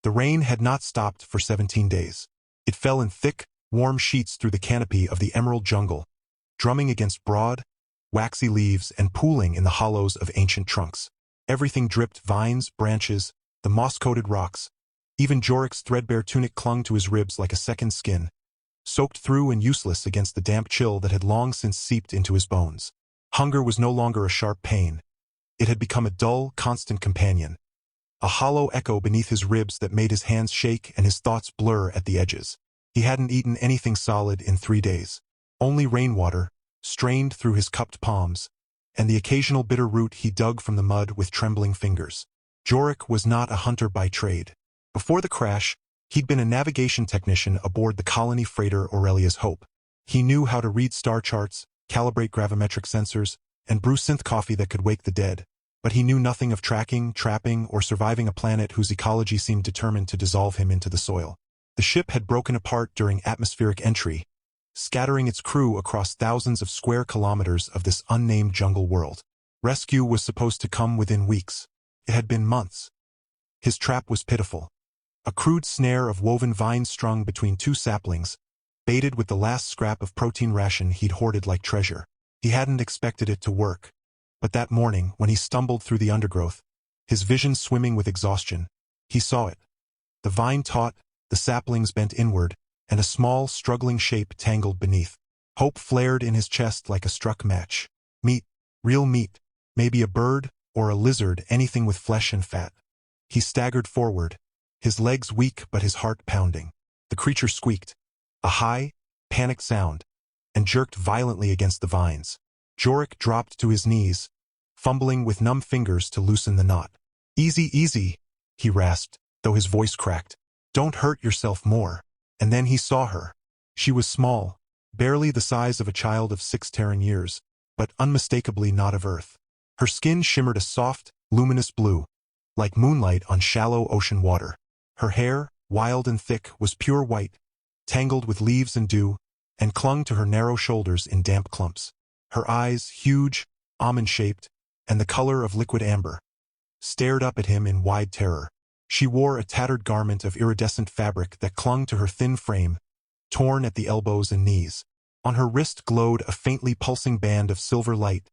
The rain had not stopped for 17 days. It fell in thick, warm sheets through the canopy of the emerald jungle, drumming against broad, waxy leaves and pooling in the hollows of ancient trunks. Everything dripped: vines, branches, the moss-coated rocks. Even Jorik's threadbare tunic clung to his ribs like a second skin, soaked through and useless against the damp chill that had long since seeped into his bones. Hunger was no longer a sharp pain. It had become a dull, constant companion, a hollow echo beneath his ribs that made his hands shake and his thoughts blur at the edges. He hadn't eaten anything solid in 3 days. Only rainwater, strained through his cupped palms, and the occasional bitter root he dug from the mud with trembling fingers. Jorik was not a hunter by trade. Before the crash, he'd been a navigation technician aboard the colony freighter Aurelia's Hope. He knew how to read star charts, calibrate gravimetric sensors, and brew synth coffee that could wake the dead. But he knew nothing of tracking, trapping, or surviving a planet whose ecology seemed determined to dissolve him into the soil. The ship had broken apart during atmospheric entry, scattering its crew across thousands of square kilometers of this unnamed jungle world. Rescue was supposed to come within weeks. It had been months. His trap was pitiful. A crude snare of woven vines strung between 2 saplings, baited with the last scrap of protein ration he'd hoarded like treasure. He hadn't expected it to work. But that morning, when he stumbled through the undergrowth, his vision swimming with exhaustion, he saw it. The vine taut, the saplings bent inward, and a small, struggling shape tangled beneath. Hope flared in his chest like a struck match. Meat, real meat, maybe a bird or a lizard, anything with flesh and fat. He staggered forward, his legs weak but his heart pounding. The creature squeaked, a high, panicked sound, and jerked violently against the vines. Jorik dropped to his knees, fumbling with numb fingers to loosen the knot. "Easy, easy," he rasped, though his voice cracked. "Don't hurt yourself more." And then he saw her. She was small, barely the size of a child of 6 Terran years, but unmistakably not of Earth. Her skin shimmered a soft, luminous blue, like moonlight on shallow ocean water. Her hair, wild and thick, was pure white, tangled with leaves and dew, and clung to her narrow shoulders in damp clumps. Her eyes, huge, almond-shaped, and the color of liquid amber, stared up at him in wide terror. She wore a tattered garment of iridescent fabric that clung to her thin frame, torn at the elbows and knees. On her wrist glowed a faintly pulsing band of silver light,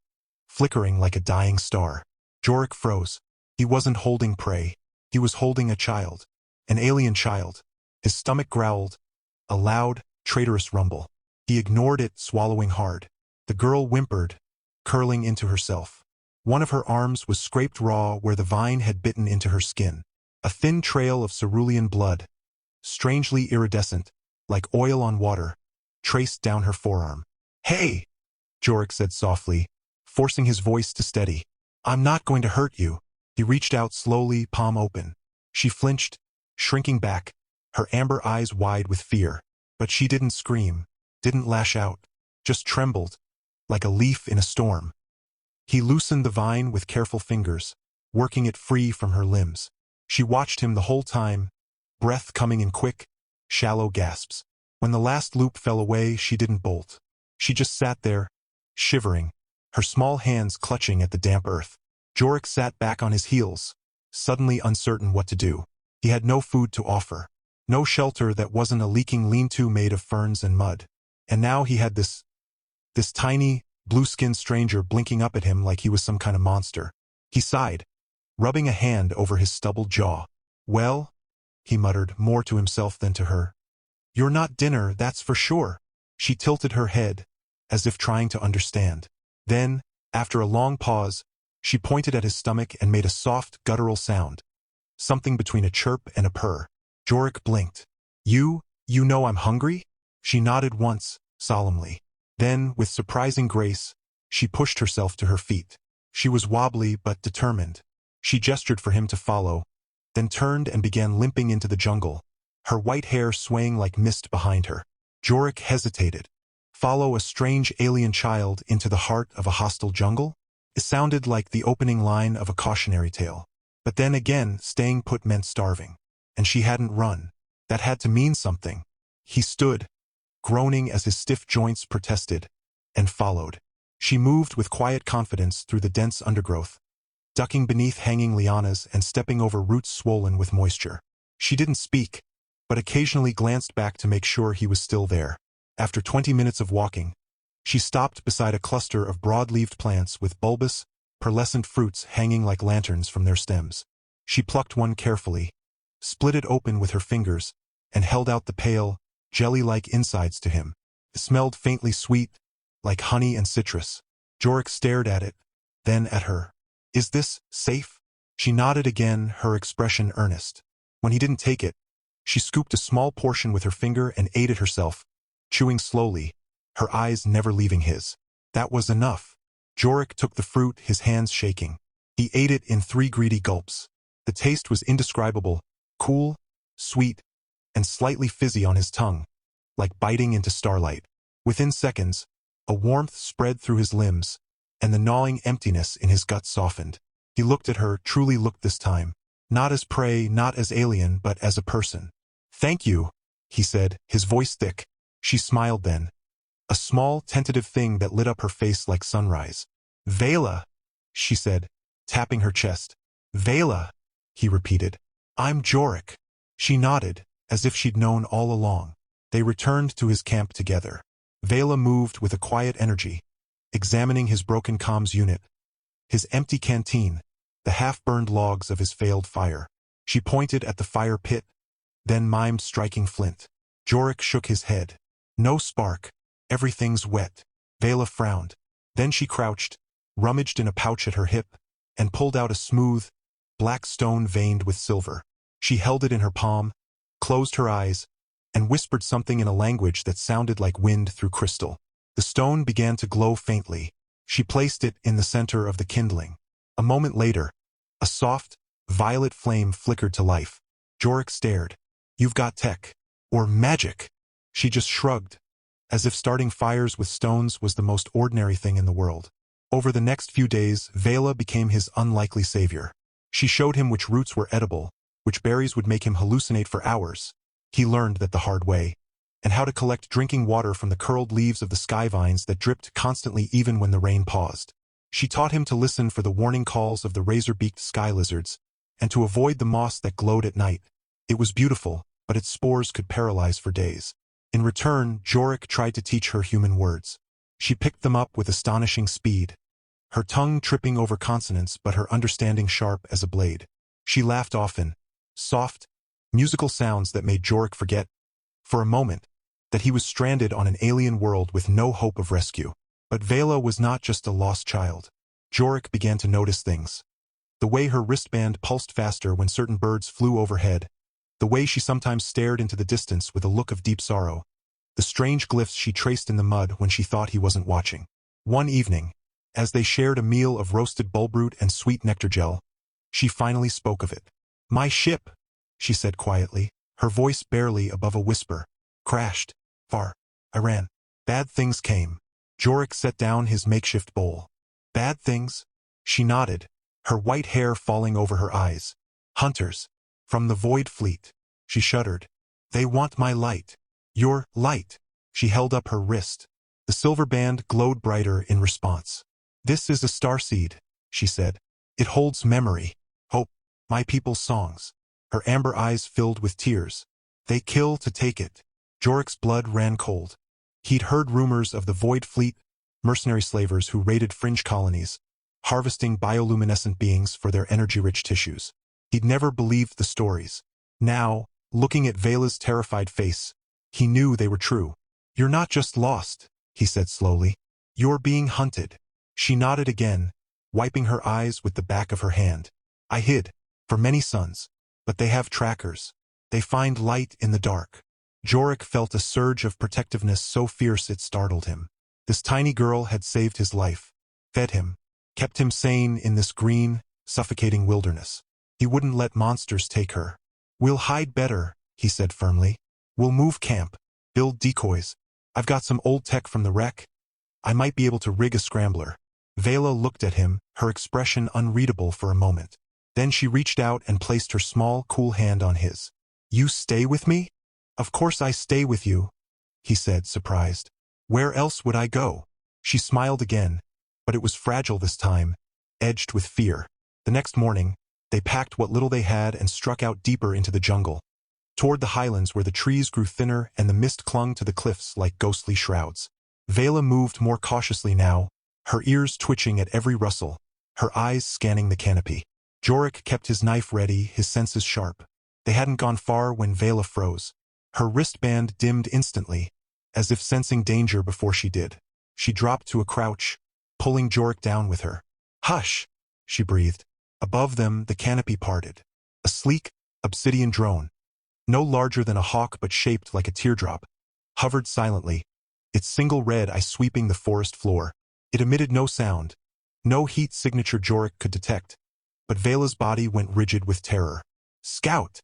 flickering like a dying star. Jorik froze. He wasn't holding prey. He was holding a child. An alien child. His stomach growled, a loud, traitorous rumble. He ignored it, swallowing hard. The girl whimpered, curling into herself. One of her arms was scraped raw where the vine had bitten into her skin. A thin trail of cerulean blood, strangely iridescent, like oil on water, traced down her forearm. "Hey!" Jorik said softly, forcing his voice to steady. "I'm not going to hurt you." He reached out slowly, palm open. She flinched, shrinking back, her amber eyes wide with fear. But she didn't scream, didn't lash out, just trembled, like a leaf in a storm. He loosened the vine with careful fingers, working it free from her limbs. She watched him the whole time, breath coming in quick, shallow gasps. When the last loop fell away, she didn't bolt. She just sat there, shivering, her small hands clutching at the damp earth. Jorik sat back on his heels, suddenly uncertain what to do. He had no food to offer, no shelter that wasn't a leaking lean-to made of ferns and mud. And now he had this tiny, blue-skinned stranger blinking up at him like he was some kind of monster. He sighed, rubbing a hand over his stubbled jaw. "Well," he muttered, more to himself than to her. "You're not dinner, that's for sure." She tilted her head, as if trying to understand. Then, after a long pause, she pointed at his stomach and made a soft, guttural sound, something between a chirp and a purr. Jorik blinked. You know I'm hungry?" She nodded once, solemnly. Then, with surprising grace, she pushed herself to her feet. She was wobbly but determined. She gestured for him to follow, then turned and began limping into the jungle, her white hair swaying like mist behind her. Jorik hesitated. Follow a strange alien child into the heart of a hostile jungle? It sounded like the opening line of a cautionary tale. But then again, staying put meant starving. And she hadn't run. That had to mean something. He stood, groaning as his stiff joints protested, and followed. She moved with quiet confidence through the dense undergrowth, ducking beneath hanging lianas and stepping over roots swollen with moisture. She didn't speak, but occasionally glanced back to make sure he was still there. After 20 minutes of walking, she stopped beside a cluster of broad-leaved plants with bulbous, pearlescent fruits hanging like lanterns from their stems. She plucked one carefully, split it open with her fingers, and held out the pale, jelly-like insides to him. It smelled faintly sweet, like honey and citrus. Jorik stared at it, then at her. "Is this safe?" She nodded again, her expression earnest. When he didn't take it, she scooped a small portion with her finger and ate it herself, chewing slowly, her eyes never leaving his. That was enough. Jorik took the fruit, his hands shaking. He ate it in 3 greedy gulps. The taste was indescribable, cool, sweet, and slightly fizzy on his tongue, like biting into starlight. Within seconds, a warmth spread through his limbs, and the gnawing emptiness in his gut softened. He looked at her, truly looked this time. Not as prey, not as alien, but as a person. "Thank you," he said, his voice thick. She smiled then. A small, tentative thing that lit up her face like sunrise. "Vela," she said, tapping her chest. "Vela," he repeated. "I'm Jorik." She nodded, as if she'd known all along. They returned to his camp together. Vela moved with a quiet energy, examining his broken comms unit, his empty canteen, the half-burned logs of his failed fire. She pointed at the fire pit, then mimed striking flint. Jorik shook his head. "No spark. Everything's wet." Vela frowned. Then she crouched, rummaged in a pouch at her hip, and pulled out a smooth, black stone veined with silver. She held it in her palm, closed her eyes, and whispered something in a language that sounded like wind through crystal. The stone began to glow faintly. She placed it in the center of the kindling. A moment later, a soft, violet flame flickered to life. Jorik stared. "You've got tech. Or magic." She just shrugged, as if starting fires with stones was the most ordinary thing in the world. Over the next few days, Vela became his unlikely savior. She showed him which roots were edible, which berries would make him hallucinate for hours. He learned that the hard way, and how to collect drinking water from the curled leaves of the sky vines that dripped constantly even when the rain paused. She taught him to listen for the warning calls of the razor-beaked sky lizards, and to avoid the moss that glowed at night. It was beautiful, but its spores could paralyze for days. In return, Jorik tried to teach her human words. She picked them up with astonishing speed, her tongue tripping over consonants but her understanding sharp as a blade. She laughed often, soft, musical sounds that made Jorik forget, for a moment, that he was stranded on an alien world with no hope of rescue. But Vela was not just a lost child. Jorik began to notice things. The way her wristband pulsed faster when certain birds flew overhead, the way she sometimes stared into the distance with a look of deep sorrow, the strange glyphs she traced in the mud when she thought he wasn't watching. One evening, as they shared a meal of roasted bulbroot and sweet nectar gel, she finally spoke of it. "My ship," she said quietly, her voice barely above a whisper, "crashed. Far. I ran. Bad things came." Jorik set down his makeshift bowl. "Bad things?" She nodded, her white hair falling over her eyes. "Hunters. From the Void Fleet." She shuddered. "They want my light." "Your light." She held up her wrist. The silver band glowed brighter in response. "This is a starseed," she said. "It holds memory, hope, my people's songs." Her amber eyes filled with tears. "They kill to take it." Jorik's blood ran cold. He'd heard rumors of the Void Fleet, mercenary slavers who raided fringe colonies, harvesting bioluminescent beings for their energy-rich tissues. He'd never believed the stories. Now, looking at Vela's terrified face, he knew they were true. "You're not just lost," he said slowly. "You're being hunted." She nodded again, wiping her eyes with the back of her hand. "I hid, for many suns, but they have trackers. They find light in the dark." Jorik felt a surge of protectiveness so fierce it startled him. This tiny girl had saved his life, fed him, kept him sane in this green, suffocating wilderness. He wouldn't let monsters take her. "We'll hide better," he said firmly. "We'll move camp, build decoys. I've got some old tech from the wreck. I might be able to rig a scrambler." Vela looked at him, her expression unreadable for a moment. Then she reached out and placed her small, cool hand on his. "You stay with me?" "Of course I stay with you," he said, surprised. "Where else would I go?" She smiled again, but it was fragile this time, edged with fear. The next morning, they packed what little they had and struck out deeper into the jungle. toward the highlands where the trees grew thinner and the mist clung to the cliffs like ghostly shrouds. Vela moved more cautiously now, her ears twitching at every rustle, her eyes scanning the canopy. Jorik kept his knife ready, his senses sharp. They hadn't gone far when Vela froze. Her wristband dimmed instantly, as if sensing danger before she did. She dropped to a crouch, pulling Jorik down with her. "Hush!" she breathed. Above them, the canopy parted. A sleek, obsidian drone, no larger than a hawk but shaped like a teardrop, hovered silently, its single red eye sweeping the forest floor. It emitted no sound, no heat signature Jorik could detect, but Vela's body went rigid with terror. "Scout!"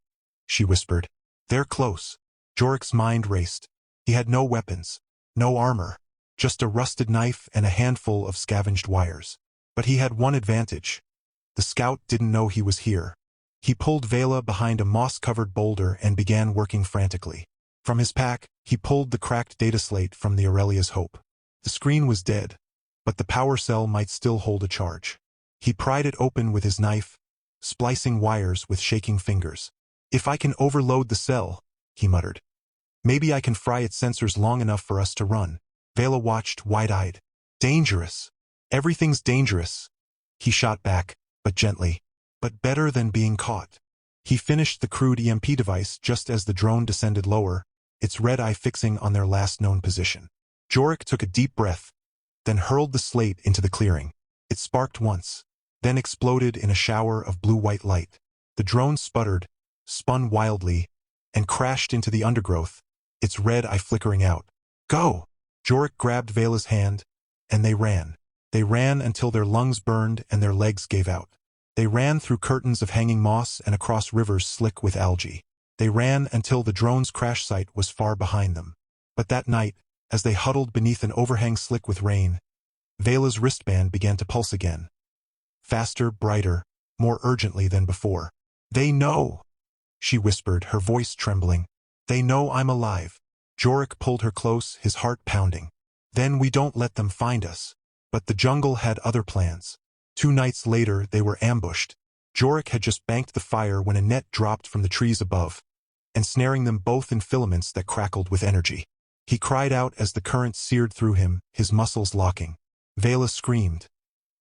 she whispered. "They're close." Jorik's mind raced. He had no weapons, no armor, just a rusted knife and a handful of scavenged wires. But he had one advantage. The scout didn't know he was here. He pulled Vela behind a moss-covered boulder and began working frantically. From his pack, he pulled the cracked data slate from the Aurelia's Hope. The screen was dead, but the power cell might still hold a charge. He pried it open with his knife, splicing wires with shaking fingers. "If I can overload the cell," he muttered, "maybe I can fry its sensors long enough for us to run." Vela watched, wide-eyed. "Dangerous. Everything's dangerous." He shot back, but gently. "But better than being caught." He finished the crude EMP device just as the drone descended lower, its red eye fixing on their last known position. Jorik took a deep breath, then hurled the slate into the clearing. It sparked once, then exploded in a shower of blue-white light. The drone sputtered, spun wildly, and crashed into the undergrowth, its red eye flickering out. "Go!" Jorik grabbed Vela's hand, and they ran. They ran until their lungs burned and their legs gave out. They ran through curtains of hanging moss and across rivers slick with algae. They ran until the drone's crash site was far behind them. But that night, as they huddled beneath an overhang slick with rain, Vela's wristband began to pulse again. Faster, brighter, more urgently than before. "They know," she whispered, her voice trembling. "They know I'm alive." Jorik pulled her close, his heart pounding. "Then we don't let them find us." But the jungle had other plans. 2 nights later, they were ambushed. Jorik had just banked the fire when a net dropped from the trees above, ensnaring them both in filaments that crackled with energy. He cried out as the current seared through him, his muscles locking. Vela screamed,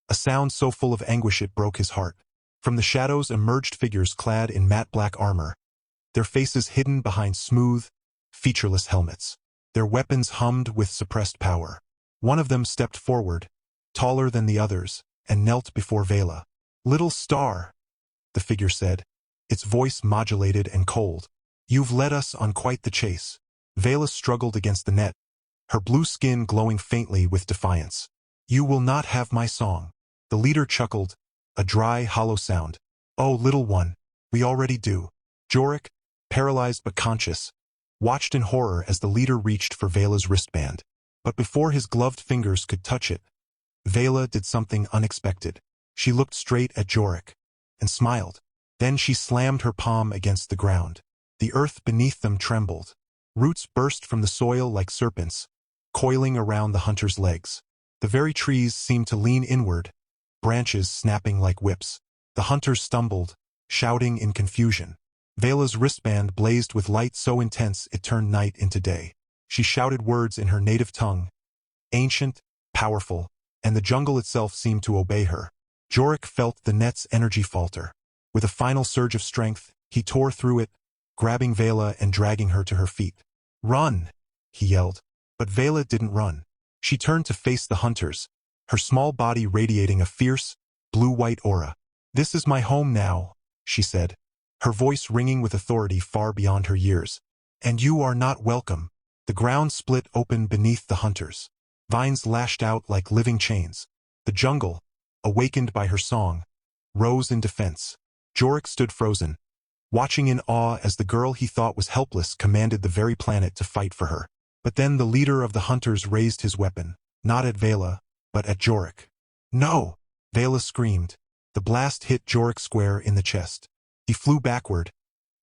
a sound so full of anguish it broke his heart. From the shadows emerged figures clad in matte black armor, their faces hidden behind smooth, featureless helmets. Their weapons hummed with suppressed power. One of them stepped forward, taller than the others, and knelt before Vela. "Little star," the figure said, its voice modulated and cold. "You've led us on quite the chase." Vela struggled against the net, her blue skin glowing faintly with defiance. "You will not have my song." The leader chuckled, a dry, hollow sound. "Oh, little one, we already do." Jorik, paralyzed but conscious, watched in horror as the leader reached for Vela's wristband. But before his gloved fingers could touch it, Vela did something unexpected. She looked straight at Jorik and smiled. Then she slammed her palm against the ground. The earth beneath them trembled. Roots burst from the soil like serpents, coiling around the hunter's legs. The very trees seemed to lean inward, branches snapping like whips. The hunters stumbled, shouting in confusion. Vela's wristband blazed with light so intense it turned night into day. She shouted words in her native tongue, ancient, powerful, and the jungle itself seemed to obey her. Jorik felt the net's energy falter. With a final surge of strength, he tore through it, grabbing Vela and dragging her to her feet. "Run!" he yelled. But Vela didn't run. She turned to face the hunters, her small body radiating a fierce, blue-white aura. "This is my home now," she said, her voice ringing with authority far beyond her years. "And you are not welcome." The ground split open beneath the hunters. Vines lashed out like living chains. The jungle, awakened by her song, rose in defense. Jorik stood frozen, watching in awe as the girl he thought was helpless commanded the very planet to fight for her. But then the leader of the hunters raised his weapon, not at Vela, but at Jorik. "No!" Vela screamed. The blast hit Jorik square in the chest. He flew backward,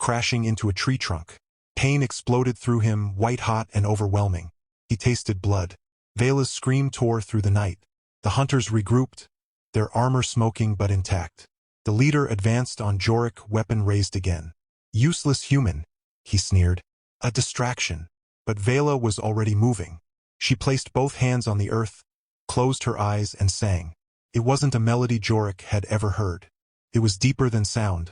crashing into a tree trunk. Pain exploded through him, white-hot and overwhelming. He tasted blood. Vela's scream tore through the night. The hunters regrouped, their armor smoking but intact. The leader advanced on Jorik, weapon raised again. "Useless human," he sneered. A distraction. But Vela was already moving. She placed both hands on the earth, closed her eyes and sang. It wasn't a melody Jorik had ever heard. It was deeper than sound,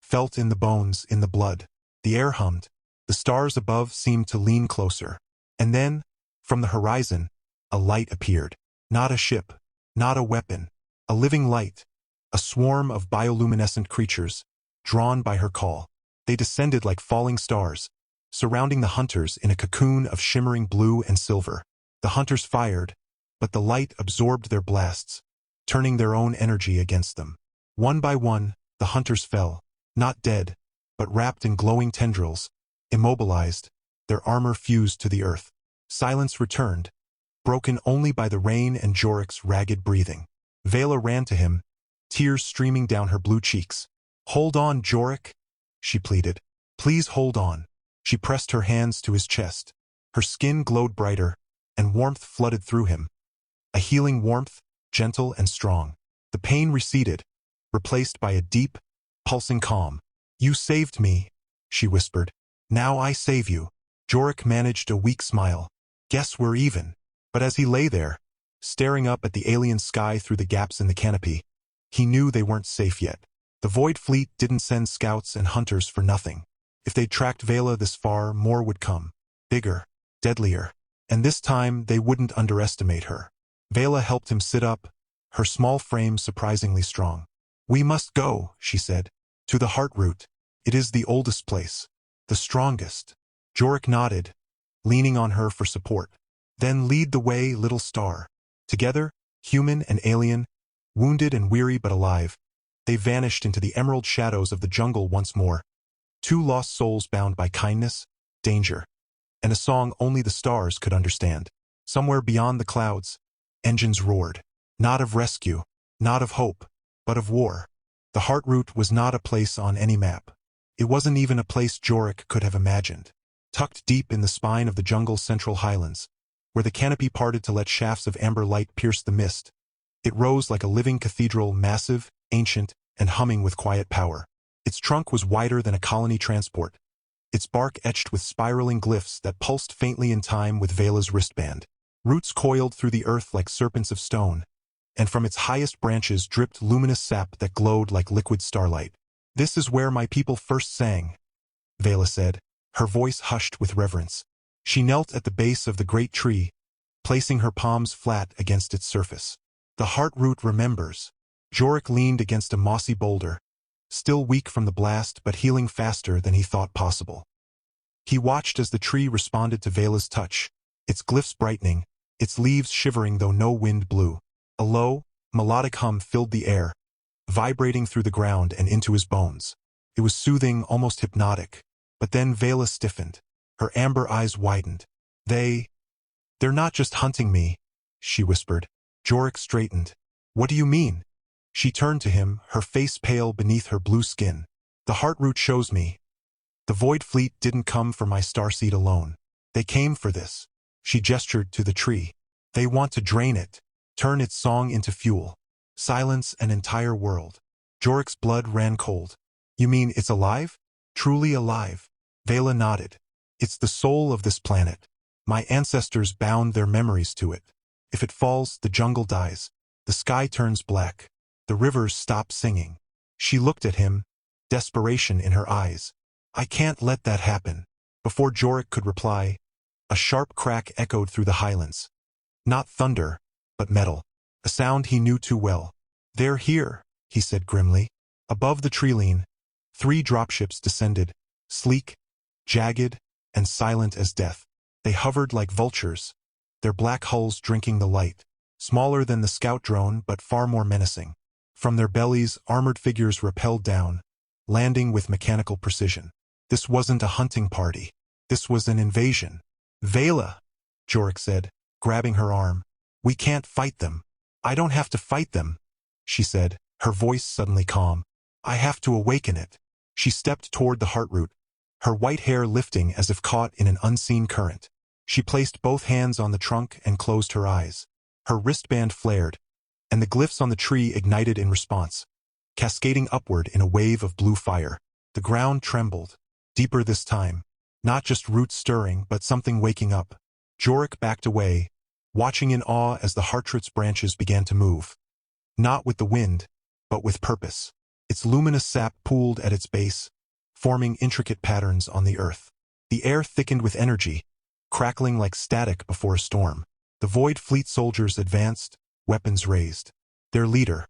felt in the bones, in the blood. The air hummed. The stars above seemed to lean closer. And then, from the horizon, a light appeared. Not a ship, not a weapon, a living light, a swarm of bioluminescent creatures, drawn by her call. They descended like falling stars, surrounding the hunters in a cocoon of shimmering blue and silver. The hunters fired, but the light absorbed their blasts, turning their own energy against them. One by one, the hunters fell, not dead, but wrapped in glowing tendrils, immobilized, their armor fused to the earth. Silence returned, broken only by the rain and Jorik's ragged breathing. Vela ran to him, tears streaming down her blue cheeks. "Hold on, Jorik," she pleaded. "Please hold on." She pressed her hands to his chest. Her skin glowed brighter, and warmth flooded through him. A healing warmth, gentle and strong. The pain receded, replaced by a deep, pulsing calm. "You saved me," she whispered. "Now I save you." Jorik managed a weak smile. "Guess we're even." But as he lay there, staring up at the alien sky through the gaps in the canopy, he knew they weren't safe yet. The Void Fleet didn't send scouts and hunters for nothing. If they tracked Vela this far, more would come. Bigger, deadlier. And this time, they wouldn't underestimate her. Vela helped him sit up, her small frame surprisingly strong. "We must go," she said. "To the heart root. It is the oldest place. The strongest." Jorik nodded, leaning on her for support. "Then lead the way, little star." Together, human and alien, wounded and weary but alive, they vanished into the emerald shadows of the jungle once more. Two lost souls bound by kindness, danger, and a song only the stars could understand. Somewhere beyond the clouds, engines roared. Not of rescue, not of hope, but of war. The heart root was not a place on any map. It wasn't even a place Jorik could have imagined. Tucked deep in the spine of the jungle's central highlands, where the canopy parted to let shafts of amber light pierce the mist, it rose like a living cathedral, massive, ancient, and humming with quiet power. Its trunk was wider than a colony transport, its bark etched with spiraling glyphs that pulsed faintly in time with Vela's wristband. Roots coiled through the earth like serpents of stone, and from its highest branches dripped luminous sap that glowed like liquid starlight. "This is where my people first sang," Vela said, her voice hushed with reverence. She knelt at the base of the great tree, placing her palms flat against its surface. "The heart root remembers." Jorik leaned against a mossy boulder, still weak from the blast but healing faster than he thought possible. He watched as the tree responded to Vela's touch, its glyphs brightening, its leaves shivering though no wind blew. A low, melodic hum filled the air, vibrating through the ground and into his bones. It was soothing, almost hypnotic. But then Vela stiffened. Her amber eyes widened. They're not just hunting me," she whispered. Jorik straightened. "What do you mean?" She turned to him, her face pale beneath her blue skin. "The heart root shows me. The Void Fleet didn't come for my starseed alone. They came for this." She gestured to the tree. "They want to drain it, turn its song into fuel, silence an entire world." Jorik's blood ran cold. "You mean it's alive? Truly alive?" Vela nodded. "It's the soul of this planet. My ancestors bound their memories to it. If it falls, the jungle dies. The sky turns black. The rivers stop singing." She looked at him, desperation in her eyes. "I can't let that happen." Before Jorik could reply, a sharp crack echoed through the highlands. Not thunder, but metal. A sound he knew too well. "They're here," he said grimly. Above the tree-line, 3 dropships descended, sleek, jagged, and silent as death. They hovered like vultures, their black hulls drinking the light, smaller than the scout drone but far more menacing. From their bellies, armored figures rappelled down, landing with mechanical precision. This wasn't a hunting party. This was an invasion. "Vela," Jorik said, grabbing her arm. "We can't fight them." "I don't have to fight them," she said, her voice suddenly calm. "I have to awaken it." She stepped toward the heart root, her white hair lifting as if caught in an unseen current. She placed both hands on the trunk and closed her eyes. Her wristband flared, and the glyphs on the tree ignited in response, cascading upward in a wave of blue fire. The ground trembled, deeper this time, Not just roots stirring, but something waking up. Jorik backed away, watching in awe as the heartroot's branches began to move. Not with the wind, but with purpose. Its luminous sap pooled at its base, forming intricate patterns on the earth. The air thickened with energy, crackling like static before a storm. The Void Fleet soldiers advanced, weapons raised. Their leader,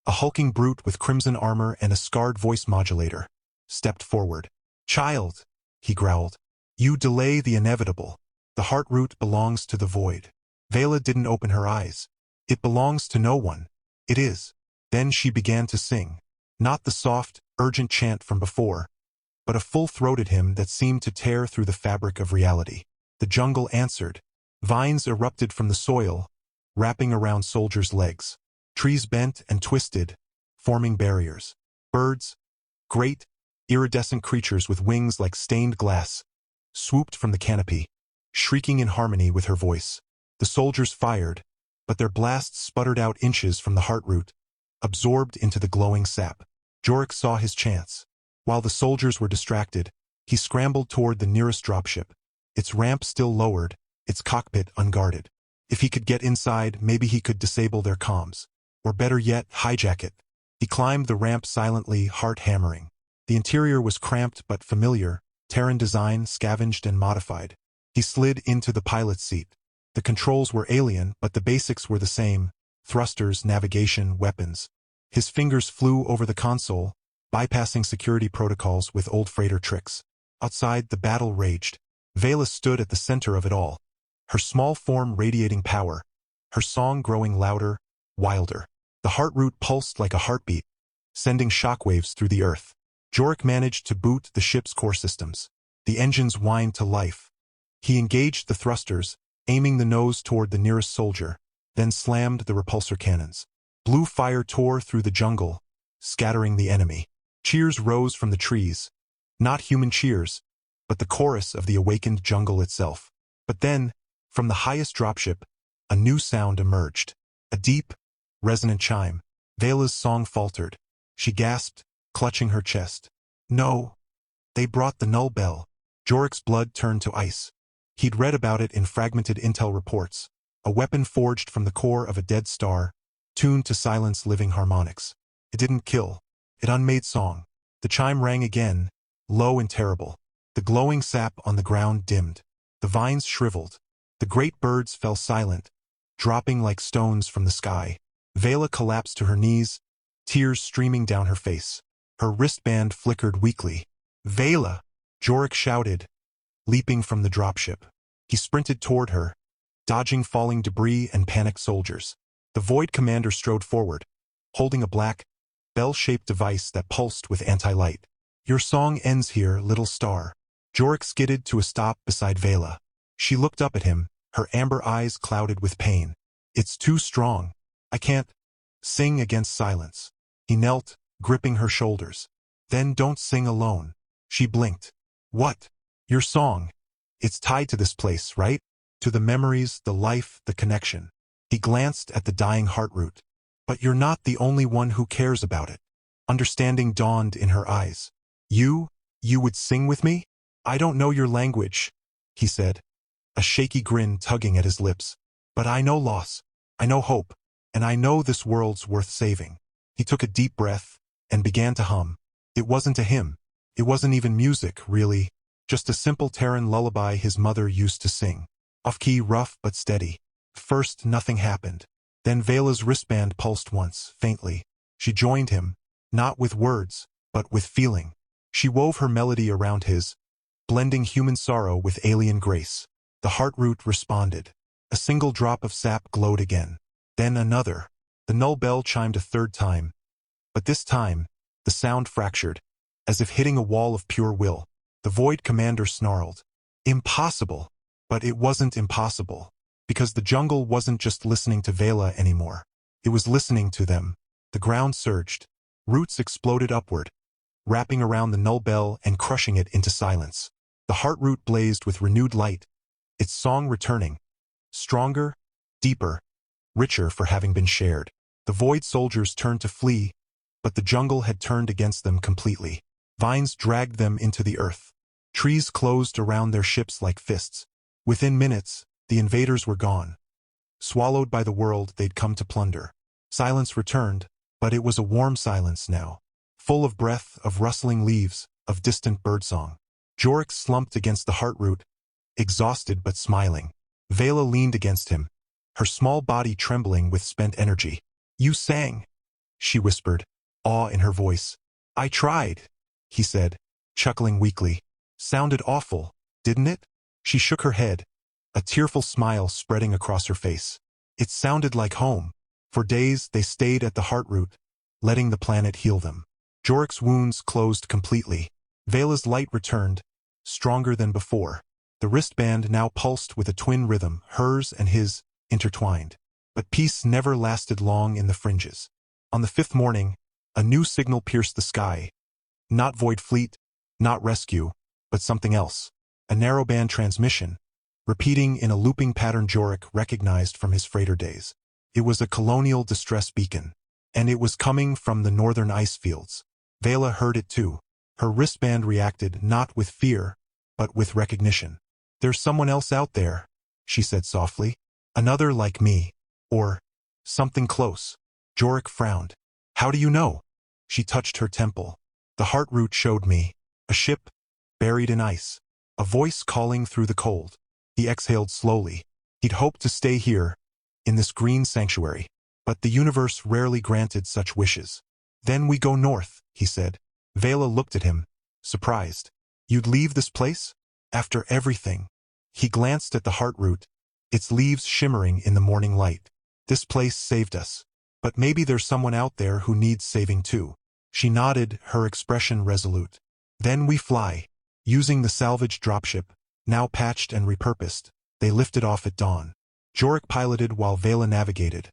a hulking brute with crimson armor and a scarred voice modulator, stepped forward. "Child," he growled, "you delay the inevitable. The heartroot belongs to the void." Vela didn't open her eyes. "It belongs to no one. It is." Then she began to sing. Not the soft, urgent chant from before, but a full-throated hymn that seemed to tear through the fabric of reality. The jungle answered. Vines erupted from the soil, wrapping around soldiers' legs. Trees bent and twisted, forming barriers. Birds, great, iridescent creatures with wings like stained glass, swooped from the canopy, shrieking in harmony with her voice. The soldiers fired, but their blasts sputtered out inches from the heartroot, absorbed into the glowing sap. Jorik saw his chance. While the soldiers were distracted, he scrambled toward the nearest dropship, its ramp still lowered, its cockpit unguarded. If he could get inside, maybe he could disable their comms. Or better yet, hijack it. He climbed the ramp silently, heart hammering. The interior was cramped but familiar, Terran design, scavenged and modified. He slid into the pilot's seat. The controls were alien, but the basics were the same: thrusters, navigation, weapons. His fingers flew over the console, bypassing security protocols with old freighter tricks. Outside, the battle raged. Vela stood at the center of it all, her small form radiating power, her song growing louder, wilder. The heartroot pulsed like a heartbeat, sending shockwaves through the earth. Jorik managed to boot the ship's core systems. The engines whined to life. He engaged the thrusters, aiming the nose toward the nearest soldier, then slammed the repulsor cannons. Blue fire tore through the jungle, scattering the enemy. Cheers rose from the trees. Not human cheers, but the chorus of the awakened jungle itself. But then, from the highest dropship, a new sound emerged. A deep, resonant chime. Vela's song faltered. She gasped, clutching her chest. No. They brought the null bell. Jorik's blood turned to ice. He'd read about it in fragmented intel reports. A weapon forged from the core of a dead star, tuned to silence living harmonics. It didn't kill. It unmade song. The chime rang again, low and terrible. The glowing sap on the ground dimmed. The vines shriveled. The great birds fell silent, dropping like stones from the sky. Vela collapsed to her knees, tears streaming down her face. Her wristband flickered weakly. "Vela!" Jorik shouted, leaping from the dropship. He sprinted toward her, dodging falling debris and panicked soldiers. The Void Commander strode forward, holding a black, bell-shaped device that pulsed with anti-light. "Your song ends here, little star." Jorik skidded to a stop beside Vela. She looked up at him, her amber eyes clouded with pain. "It's too strong. I can't sing against silence." He knelt, gripping her shoulders. "Then don't sing alone." She blinked. "What?" "Your song. It's tied to this place, right? To the memories, the life, the connection." He glanced at the dying heartroot. "But you're not the only one who cares about it." Understanding dawned in her eyes. You would sing with me?" "I don't know your language," he said, a shaky grin tugging at his lips. "But I know loss. I know hope. And I know this world's worth saving." He took a deep breath and began to hum. It wasn't a hymn. It wasn't even music, really. Just a simple Terran lullaby his mother used to sing. Off-key, rough but steady. First, nothing happened. Then Vela's wristband pulsed once, faintly. She joined him, not with words, but with feeling. She wove her melody around his, blending human sorrow with alien grace. The heartroot responded. A single drop of sap glowed again. Then another. The null bell chimed a third time. But this time, the sound fractured, as if hitting a wall of pure will. The Void Commander snarled. "Impossible!" But it wasn't impossible. Because the jungle wasn't just listening to Vela anymore. It was listening to them. The ground surged. Roots exploded upward, wrapping around the null bell and crushing it into silence. The heartroot blazed with renewed light, its song returning. Stronger, deeper, richer for having been shared. The Void soldiers turned to flee, but the jungle had turned against them completely. Vines dragged them into the earth. Trees closed around their ships like fists. Within minutes, the invaders were gone, swallowed by the world they'd come to plunder. Silence returned, but it was a warm silence now, full of breath, of rustling leaves, of distant birdsong. Jorix slumped against the heartroot, exhausted but smiling. Vela leaned against him, her small body trembling with spent energy. "You sang," she whispered, awe in her voice. "I tried," he said, chuckling weakly. "Sounded awful, didn't it?" She shook her head, a tearful smile spreading across her face. It sounded like home. For days they stayed at the heartroot, letting the planet heal them. Jorik's wounds closed completely. Vela's light returned, stronger than before. The wristband now pulsed with a twin rhythm, hers and his, intertwined. But peace never lasted long in the fringes. On the fifth morning, a new signal pierced the sky. Not Void Fleet, not rescue, but something else. A narrowband transmission, repeating in a looping pattern Jorik recognized from his freighter days. It was a colonial distress beacon, and it was coming from the northern ice fields. Vela heard it too. Her wristband reacted not with fear, but with recognition. "There's someone else out there," she said softly. "Another like me. Or something close." Jorik frowned. "How do you know?" She touched her temple. "The heartroot showed me. A ship, buried in ice. A voice calling through the cold." He exhaled slowly. He'd hoped to stay here, in this green sanctuary. But the universe rarely granted such wishes. "Then we go north," he said. Vela looked at him, surprised. "You'd leave this place? After everything?" He glanced at the heartroot, its leaves shimmering in the morning light. "This place saved us. But maybe there's someone out there who needs saving too." She nodded, her expression resolute. "Then we fly." Using the salvaged dropship, now patched and repurposed, they lifted off at dawn. Jorik piloted while Vela navigated,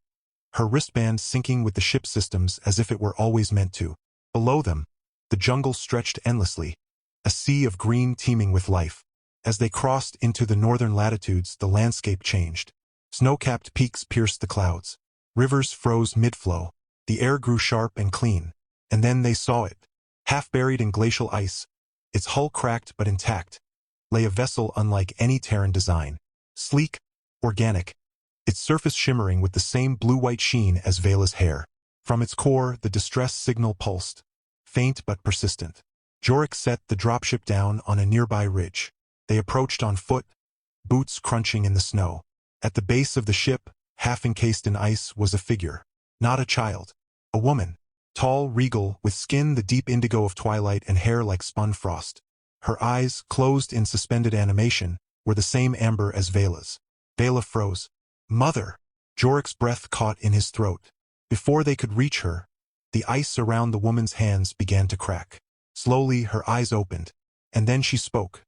her wristband syncing with the ship systems as if it were always meant to. Below them, the jungle stretched endlessly, a sea of green teeming with life. As they crossed into the northern latitudes, the landscape changed. Snow-capped peaks pierced the clouds. Rivers froze mid-flow. The air grew sharp and clean. And then they saw it. Half buried in glacial ice, its hull cracked but intact, lay a vessel unlike any Terran design. Sleek, organic, its surface shimmering with the same blue-white sheen as Vela's hair. From its core, the distress signal pulsed, faint but persistent. Jorik set the dropship down on a nearby ridge. They approached on foot, boots crunching in the snow. At the base of the ship, half encased in ice, was a figure. Not a child. A woman. Tall, regal, with skin the deep indigo of twilight and hair like spun frost. Her eyes, closed in suspended animation, were the same amber as Vela's. Vela froze. "Mother!" Jorik's breath caught in his throat. Before they could reach her, the ice around the woman's hands began to crack. Slowly, her eyes opened. And then she spoke.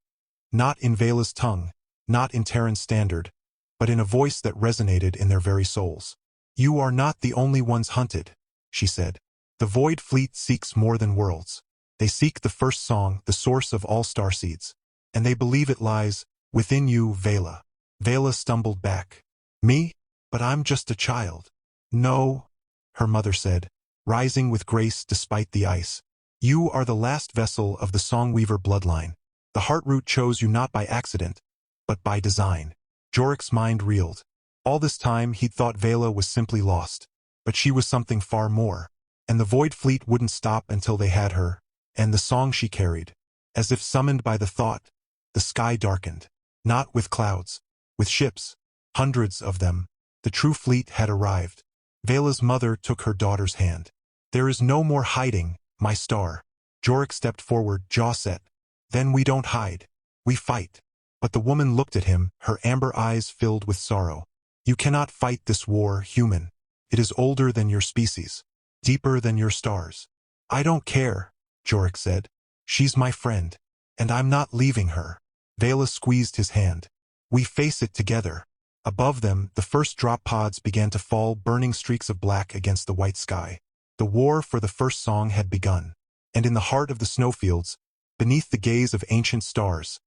Not in Vela's tongue, not in Terran's standard, but in a voice that resonated in their very souls. "You are not the only ones hunted," she said. "The Void Fleet seeks more than worlds. They seek the first song, the source of all starseeds. And they believe it lies within you, Vela." Vela stumbled back. "Me? But I'm just a child." "No," her mother said, rising with grace despite the ice. "You are the last vessel of the Songweaver bloodline. The heartroot chose you not by accident, but by design." Jorik's mind reeled. All this time he'd thought Vela was simply lost. But she was something far more. And the Void Fleet wouldn't stop until they had her, and the song she carried. As if summoned by the thought, the sky darkened. Not with clouds, with ships. Hundreds of them. The true fleet had arrived. Vela's mother took her daughter's hand. "There is no more hiding, my star." Jorik stepped forward, jaw set. "Then we don't hide. We fight." But the woman looked at him, her amber eyes filled with sorrow. "You cannot fight this war, human. It is older than your species. Deeper than your stars." "I don't care," Jorik said. "She's my friend. And I'm not leaving her." Vela squeezed his hand. "We face it together." Above them, the first drop pods began to fall, burning streaks of black against the white sky. The war for the first song had begun. And in the heart of the snowfields, beneath the gaze of ancient stars,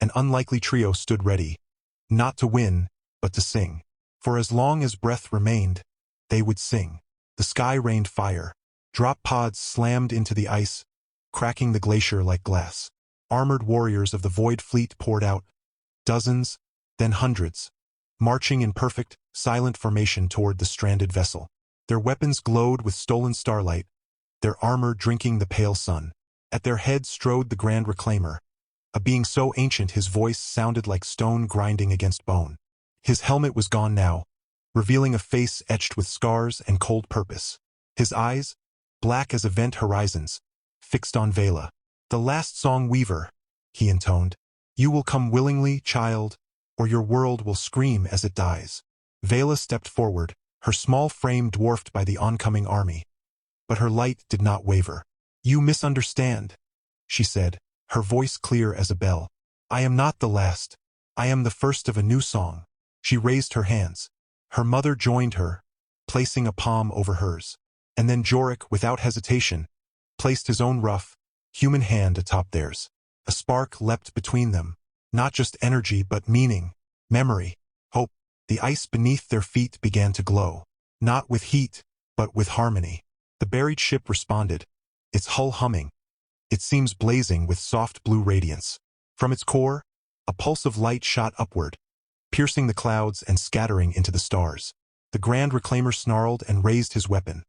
an unlikely trio stood ready, not to win, but to sing. For as long as breath remained, they would sing. The sky rained fire. Drop pods slammed into the ice, cracking the glacier like glass. Armored warriors of the Void Fleet poured out, dozens, then hundreds, marching in perfect, silent formation toward the stranded vessel. Their weapons glowed with stolen starlight, their armor drinking the pale sun. At their head strode the Grand Reclaimer, a being so ancient his voice sounded like stone grinding against bone. His helmet was gone now, revealing a face etched with scars and cold purpose. His eyes, black as event horizons, fixed on Vela. "The last song weaver," he intoned. "You will come willingly, child, or your world will scream as it dies." Vela stepped forward, her small frame dwarfed by the oncoming army. But her light did not waver. "You misunderstand," she said, her voice clear as a bell. "I am not the last. I am the first of a new song." She raised her hands. Her mother joined her, placing a palm over hers. And then Jorik, without hesitation, placed his own rough, human hand atop theirs. A spark leapt between them, not just energy but meaning, memory, hope. The ice beneath their feet began to glow, not with heat, but with harmony. The buried ship responded, its hull humming, its seams blazing with soft blue radiance. From its core, a pulse of light shot upward, piercing the clouds and scattering into the stars. The Grand Reclaimer snarled and raised his weapon,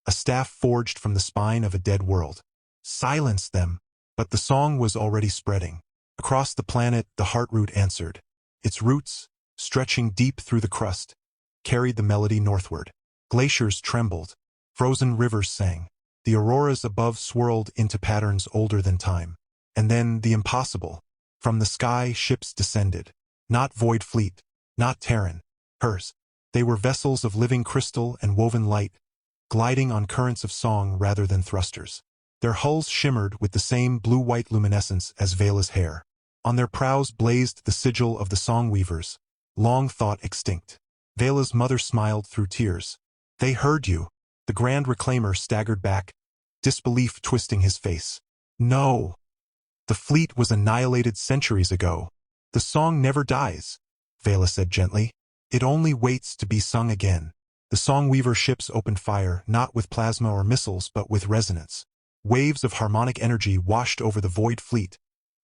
a staff forged from the spine of a dead world. "Silence them!" But the song was already spreading. Across the planet, the Heartroot answered. Its roots, stretching deep through the crust, carried the melody northward. Glaciers trembled, frozen rivers sang. The auroras above swirled into patterns older than time. And then the impossible. From the sky, ships descended. Not Void Fleet, not Terran, hers. They were vessels of living crystal and woven light, gliding on currents of song rather than thrusters. Their hulls shimmered with the same blue-white luminescence as Vela's hair. On their prows blazed the sigil of the song-weavers, long thought extinct. Vela's mother smiled through tears. "They heard you." The Grand Reclaimer staggered back, disbelief twisting his face. "No. The fleet was annihilated centuries ago. The song never dies," Vela said gently. "It only waits to be sung again." The song-weaver ships opened fire, not with plasma or missiles, but with resonance. Waves of harmonic energy washed over the Void Fleet,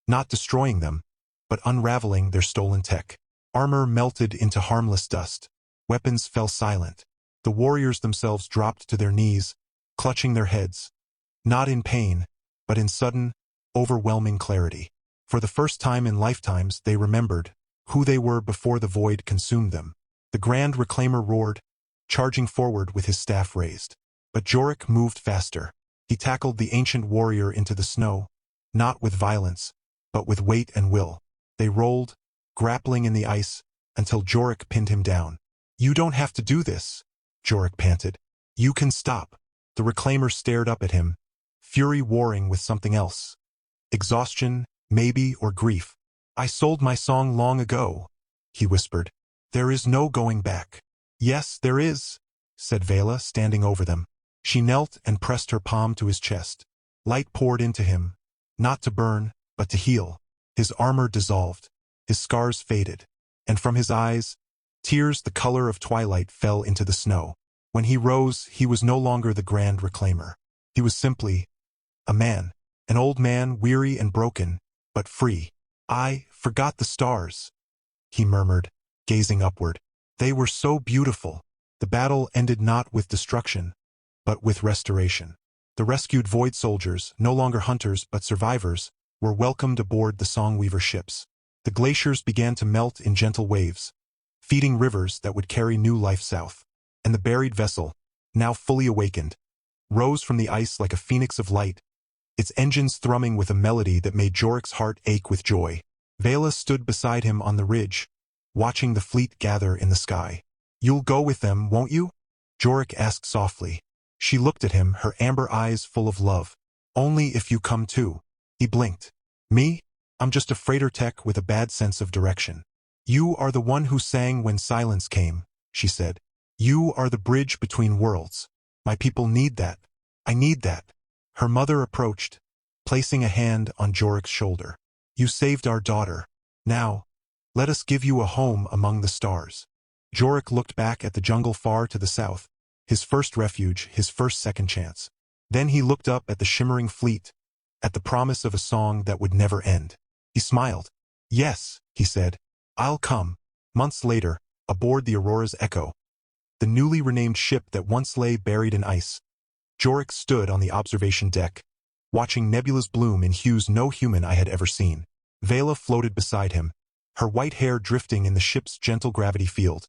not destroying them, but unraveling their stolen tech. Armor melted into harmless dust. Weapons fell silent. The warriors themselves dropped to their knees, clutching their heads, not in pain, but in sudden, overwhelming clarity. For the first time in lifetimes, they remembered who they were before the void consumed them. The Grand Reclaimer roared, charging forward with his staff raised. But Jorik moved faster. He tackled the ancient warrior into the snow, not with violence, but with weight and will. They rolled, grappling in the ice, until Jorik pinned him down. "You don't have to do this," Jorik panted. "You can stop." The Reclaimer stared up at him, fury warring with something else. Exhaustion, maybe, or grief. "I sold my song long ago," he whispered. "There is no going back." "Yes, there is," said Vela, standing over them. She knelt and pressed her palm to his chest. Light poured into him, not to burn, but to heal. His armor dissolved, his scars faded, and from his eyes, tears the color of twilight fell into the snow. When he rose, he was no longer the Grand Reclaimer. He was simply a man, an old man, weary and broken, but free. "I forgot the stars," he murmured, gazing upward. "They were so beautiful." The battle ended not with destruction, but with restoration. The rescued Void soldiers, no longer hunters but survivors, were welcomed aboard the Songweaver ships. The glaciers began to melt in gentle waves, feeding rivers that would carry new life south. And the buried vessel, now fully awakened, rose from the ice like a phoenix of light, its engines thrumming with a melody that made Jorik's heart ache with joy. Vela stood beside him on the ridge, watching the fleet gather in the sky. "You'll go with them, won't you?" Jorik asked softly. She looked at him, her amber eyes full of love. "Only if you come too." He blinked. "Me? I'm just a freighter tech with a bad sense of direction." "You are the one who sang when silence came," she said. "You are the bridge between worlds. My people need that. I need that." Her mother approached, placing a hand on Jorik's shoulder. "You saved our daughter. Now, let us give you a home among the stars." Jorik looked back at the jungle far to the south, his first refuge, his first second chance. Then he looked up at the shimmering fleet, at the promise of a song that would never end. He smiled. "Yes," he said, "I'll come." Months later, aboard the Aurora's Echo, the newly renamed ship that once lay buried in ice, Jorik stood on the observation deck, watching nebulas bloom in hues no human eye had ever seen. Vela floated beside him, her white hair drifting in the ship's gentle gravity field,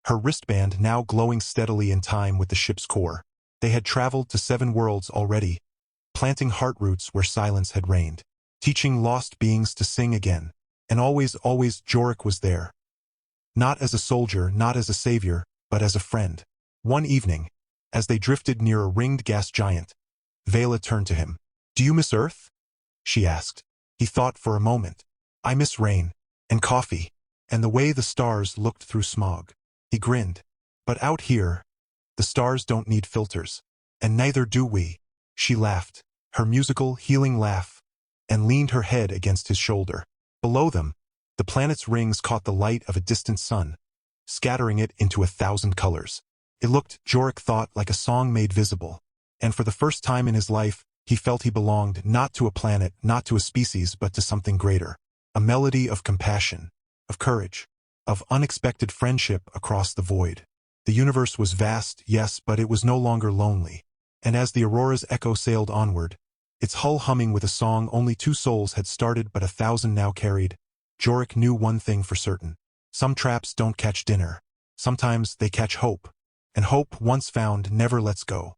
her wristband now glowing steadily in time with the ship's core. They had traveled to 7 worlds already, planting heart roots where silence had reigned, teaching lost beings to sing again. And always, always Jorik was there. Not as a soldier, not as a savior, but as a friend. One evening, as they drifted near a ringed gas giant, Vela turned to him. "Do you miss Earth?" she asked. He thought for a moment. "I miss rain, and coffee, and the way the stars looked through smog." He grinned. "But out here, the stars don't need filters, and neither do we." She laughed, her musical, healing laugh, and leaned her head against his shoulder. Below them, the planet's rings caught the light of a distant sun, scattering it into 1,000 colors. It looked, Jorik thought, like a song made visible, and for the first time in his life, he felt he belonged not to a planet, not to a species, but to something greater. A melody of compassion, of courage, of unexpected friendship across the void. The universe was vast, yes, but it was no longer lonely. And as the Aurora's Echo sailed onward, its hull humming with a song only 2 souls had started but 1,000 now carried, Jorik knew one thing for certain. Some traps don't catch dinner. Sometimes they catch hope. And hope, once found, never lets go.